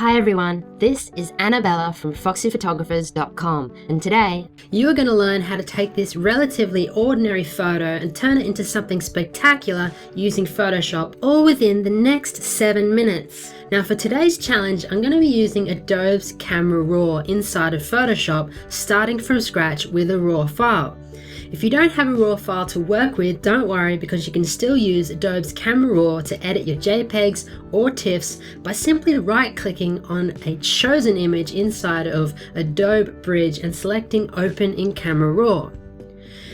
Hi everyone, this is Annabella from foxyphotographers.com, and today you are going to learn how to take this relatively ordinary photo and turn it into something spectacular using Photoshop, all within the next 7 minutes. Now for today's challenge, I'm going to be using Adobe's Camera Raw inside of Photoshop, starting from scratch with a raw file. If you don't have a RAW file to work with, don't worry, because you can still use Adobe's Camera Raw to edit your JPEGs or TIFFs by simply right-clicking on a chosen image inside of Adobe Bridge and selecting Open in Camera Raw.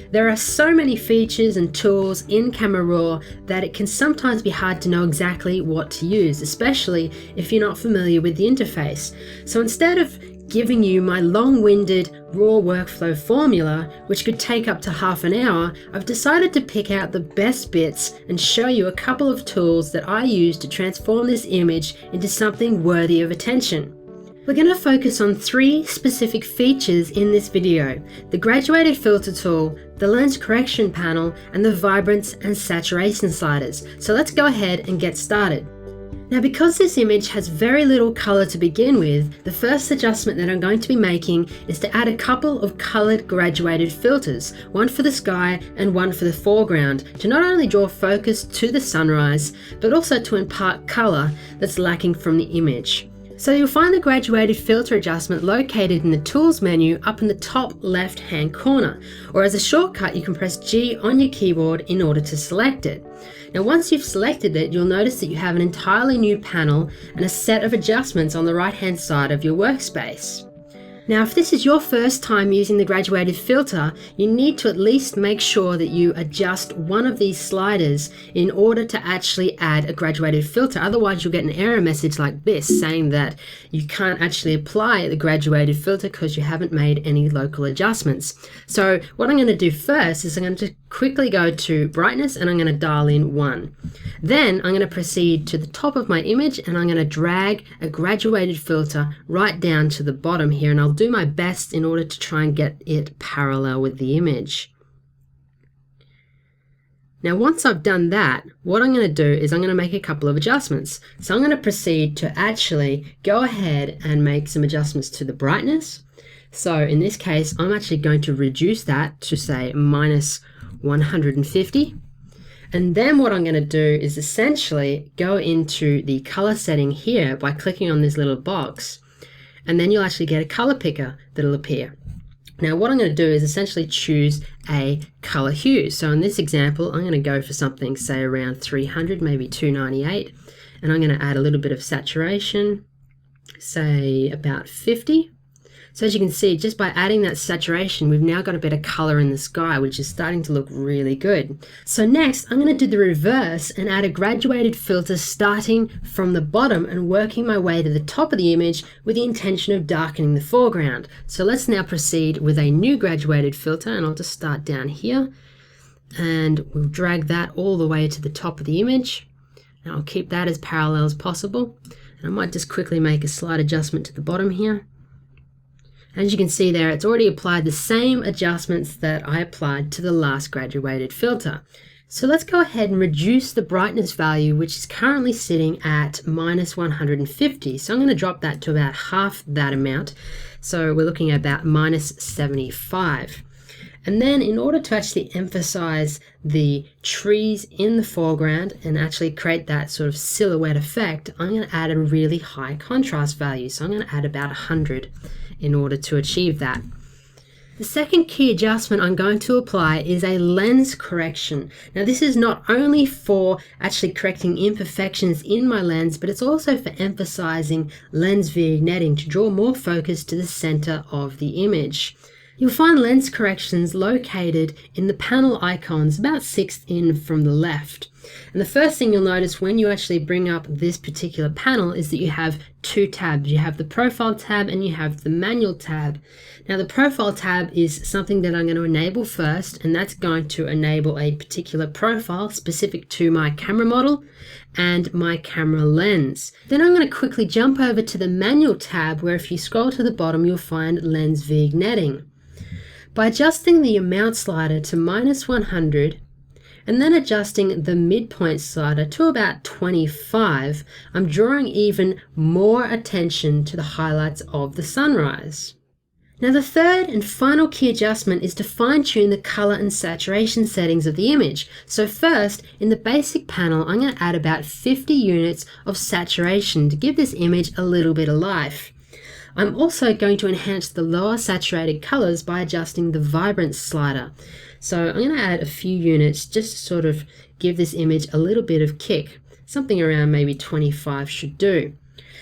There are so many features and tools in Camera Raw that it can sometimes be hard to know exactly what to use, especially if you're not familiar with the interface. So instead of giving you my long-winded raw workflow formula, which could take up to half an hour, I've decided to pick out the best bits and show you a couple of tools that I use to transform this image into something worthy of attention. We're going to focus on 3 specific features in this video: the graduated filter tool, the lens correction panel, and the vibrance and saturation sliders. So let's go ahead and get started. Now, because this image has very little color to begin with, the first adjustment that I'm going to be making is to add a couple of colored graduated filters, one for the sky and one for the foreground, to not only draw focus to the sunrise, but also to impart color that's lacking from the image. So you'll find the graduated filter adjustment located in the Tools menu up in the top left hand corner, or as a shortcut you can press G on your keyboard in order to select it. Now once you've selected it, you'll notice that you have an entirely new panel and a set of adjustments on the right hand side of your workspace. Now if this is your first time using the graduated filter, you need to at least make sure that you adjust one of these sliders in order to actually add a graduated filter. Otherwise you'll get an error message like this saying that you can't actually apply the graduated filter because you haven't made any local adjustments. So what I'm going to do first is I'm going to quickly go to brightness and I'm going to dial in 1. Then I'm going to proceed to the top of my image and I'm going to drag a graduated filter right down to the bottom here, and I'll do my best in order to try and get it parallel with the image. Now once I've done that, what I'm going to do is I'm going to make a couple of adjustments. So I'm going to proceed to actually go ahead and make some adjustments to the brightness. So in this case, I'm actually going to reduce that to say minus 150. And then what I'm going to do is essentially go into the color setting here by clicking on this little box, and then you'll actually get a color picker that'll appear. Now what I'm going to do is essentially choose a color hue. So in this example, I'm going to go for something say around 300, maybe 298, and I'm going to add a little bit of saturation, say about 50. So as you can see, just by adding that saturation, we've now got a bit of color in the sky, which is starting to look really good. So next, I'm going to do the reverse and add a graduated filter starting from the bottom and working my way to the top of the image with the intention of darkening the foreground. So let's now proceed with a new graduated filter, and I'll just start down here and we'll drag that all the way to the top of the image. And I'll keep that as parallel as possible. And I might just quickly make a slight adjustment to the bottom here. As you can see there, it's already applied the same adjustments that I applied to the last graduated filter. So let's go ahead and reduce the brightness value, which is currently sitting at minus 150. So I'm going to drop that to about half that amount. So we're looking at about minus 75. And then in order to actually emphasize the trees in the foreground and actually create that sort of silhouette effect, I'm going to add a really high contrast value. So I'm going to add about 100 in order to achieve that. The second key adjustment I'm going to apply is a lens correction. Now this is not only for actually correcting imperfections in my lens, but it's also for emphasizing lens vignetting to draw more focus to the center of the image. You'll find lens corrections located in the panel icons about 6th in from the left. And the first thing you'll notice when you actually bring up this particular panel is that you have 2 tabs. You have the profile tab and you have the manual tab. Now the profile tab is something that I'm going to enable first, and that's going to enable a particular profile specific to my camera model and my camera lens. Then I'm going to quickly jump over to the manual tab, where if you scroll to the bottom you'll find lens vignetting. By adjusting the amount slider to minus 100 and then adjusting the midpoint slider to about 25, I'm drawing even more attention to the highlights of the sunrise. Now the third and final key adjustment is to fine-tune the color and saturation settings of the image. So first, in the basic panel, I'm going to add about 50 units of saturation to give this image a little bit of life. I'm also going to enhance the lower saturated colors by adjusting the Vibrance slider. So I'm going to add a few units just to sort of give this image a little bit of kick. Something around maybe 25 should do.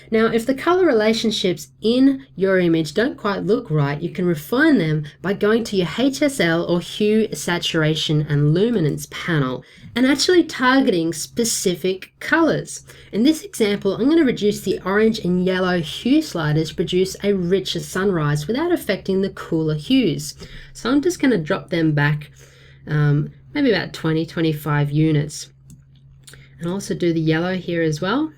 Now, if the color relationships in your image don't quite look right, you can refine them by going to your HSL or Hue, Saturation and Luminance panel and actually targeting specific colors. In this example, I'm going to reduce the orange and yellow hue sliders to produce a richer sunrise without affecting the cooler hues. So I'm just going to drop them back maybe about 20-25 units. And also do the yellow here as well.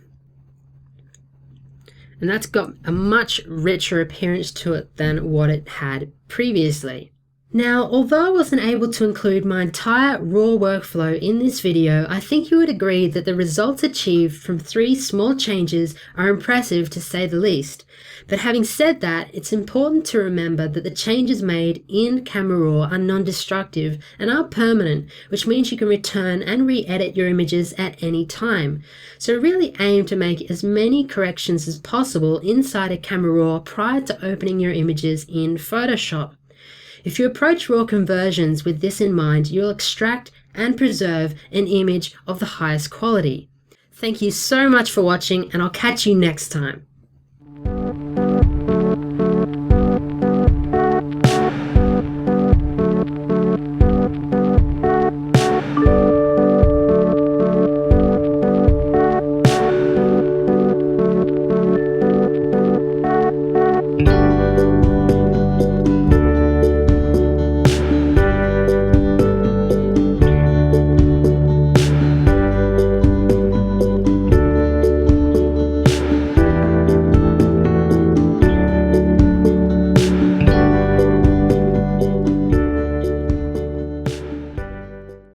And that's got a much richer appearance to it than what it had previously. Now, although I wasn't able to include my entire raw workflow in this video, I think you would agree that the results achieved from 3 small changes are impressive to say the least. But having said that, it's important to remember that the changes made in Camera Raw are non-destructive and are permanent, which means you can return and re-edit your images at any time. So really aim to make as many corrections as possible inside of Camera Raw prior to opening your images in Photoshop. If you approach RAW conversions with this in mind, you'll extract and preserve an image of the highest quality. Thank you so much for watching, and I'll catch you next time.